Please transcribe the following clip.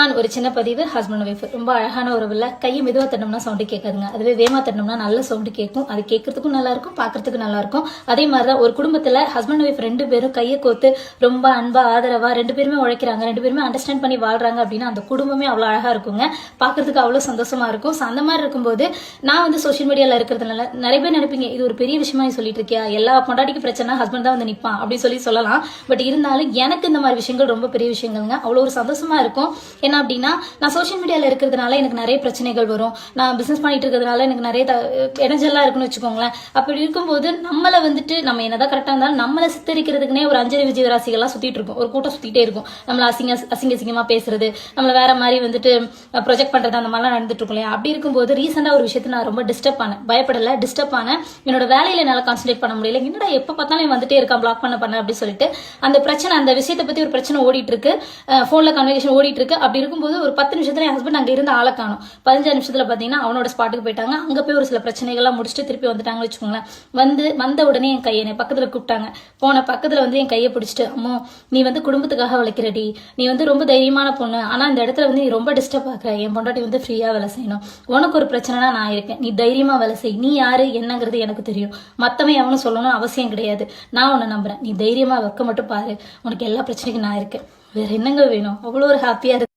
Everyone ஒரு சின்ன பதிவு. ஹஸ்பண்ட் ஒய்ஃப் ரொம்ப அழகான ஒரு வில்ல. கையை மெதுவாக தட்டினோம்னா சவுண்டு கேட்காதுங்க, அதுவே வேமா தட்டினோம்னா நல்ல சவுண்டு கேட்கும். அது கேட்கறதுக்கும் நல்லா இருக்கும், பார்க்கறதுக்கு நல்லா இருக்கும். அதே மாதிரிதான் ஒரு குடும்பத்துல ஹஸ்பண்ட் ஒய்ஃப் ரெண்டு பேரும் கையை கோத்து ரொம்ப அன்பா ஆதரவா ரெண்டு பேருமே உழைக்கிறாங்க, ரெண்டு பேருமே அண்டர்ஸ்டாண்ட் பண்ணி வாழ்றாங்க அப்படின்னா அந்த குடும்பமே அவ்வளோ அழகா இருக்குங்க, பார்க்கறதுக்கு அவ்வளோ சந்தோஷமா இருக்கும். அந்த மாதிரி இருக்கும்போது நான் வந்து சோஷியல் மீடியால இருக்கிறதுனால நிறைய பேர் நினைப்பீங்க இது ஒரு பெரிய விஷயமா நீ சொல்லிட்டு இருக்கியா, எல்லா பொண்டாட்டிக்கு பிரச்சனை ஹஸ்பண்ட் தான் வந்து நிற்பான் அப்படின்னு சொல்லலாம். பட் இருந்தாலும் எனக்கு இந்த மாதிரி விஷயங்கள் ரொம்ப பெரிய விஷயங்கள்ங்க. அவ்வளோ ஒரு சந்தோஷமா இருக்கும். என்ன அப்படின்னா நான் சோஷியல் மீடியால இருக்கிறதுனால எனக்கு நிறைய பிரச்சனைகள் வரும், நான் பிசினஸ் பண்ணிட்டு இருக்கிறதுனால எனக்கு நிறைய இடைஞ்செல்லாம் இருக்குன்னு வச்சுக்கோங்களேன். அப்படி இருக்கும்போது நம்மளை வந்துட்டு நம்ம என்னதான் கரெக்டாக இருந்தாலும் நம்மளை சித்தரிக்கிறதுக்குனே ஒரு அஞ்சலி விஜயராசிகள்லாம் சுத்திட்டு இருக்கும், ஒரு கூட்டம் சுத்திட்டே இருக்கும். நம்மள அசிங்கமா பேசுறது, நம்மள வேற மாதிரி வந்துட்டு ப்ரொஜெக்ட் பண்றது, அந்த மாதிரிலாம் நடந்துட்டு இருக்கும் இல்லையா. அப்படி இருக்கும்போது ரீசெண்டா ஒரு விஷயத்தை நான் ரொம்ப டிஸ்டர்ப் ஆனேன், பயப்படல டிஸ்டர்ப் ஆனேன். என்னோட வேலையில என்னால் கான்சன்ட்ரேட் பண்ண முடியல, என்னடா எப்ப பார்த்தாலும் வந்துட்டே இருக்கான், பிளாக் பண்ண அப்படின்னு சொல்லிட்டு அந்த பிரச்சனை, அந்த விஷயத்தை பத்தி ஒரு பிரச்சனை ஓடிட்டு இருக்கு, போன்ல கன்வர்சேஷன் ஓடிட்டு இருக்கு. அப்படி இருக்கும்போது ஒரு 10 நிமிஷத்துல என் ஹஸ்பண்ட் அங்க இருந்து ஆளை காணும். 15 நிமிஷத்துல பாத்தீங்கன்னா அவனோட ஸ்பாட்டுக்கு போயிட்டாங்க. அங்க போய் ஒரு சில பிரச்சனைகள்லாம் முடிச்சுட்டு திருப்பி வந்துட்டாங்கன்னு வச்சுக்கோங்களேன். வந்த உடனே என் கையை பக்கத்துல கூப்பிட்டாங்க. போன பக்கத்துல வந்து என் கையை பிடிச்சிட்டு, அம்மோ நீ வந்து குடும்பத்துக்காக உழைக்கிறடி, நீ வந்து ரொம்ப தைரியமான பொண்ணு, ஆனா இந்த இடத்துல வந்து நீ ரொம்ப டிஸ்டர்ப் ஆகுற, என் பொண்டாட்டி வந்து ஃப்ரீயா வேலை செய்யணும், உனக்கு ஒரு பிரச்சனைனா நான் இருக்கேன், நீ தைரியமா வேலை செய், நீ யாரு என்னங்கிறது எனக்கு தெரியும், மத்தவன் எவனும் சொல்லணும் அவசியம் கிடையாது, நான் உன்னை நம்புறேன், நீ தைரியமா ஒர்க்க மட்டும் பாரு, உனக்கு எல்லா பிரச்சனைக்கும் நான் இருக்கேன், வேற என்னங்க வேணும். அவ்வளோ ஒரு ஹாப்பியா இருக்கு.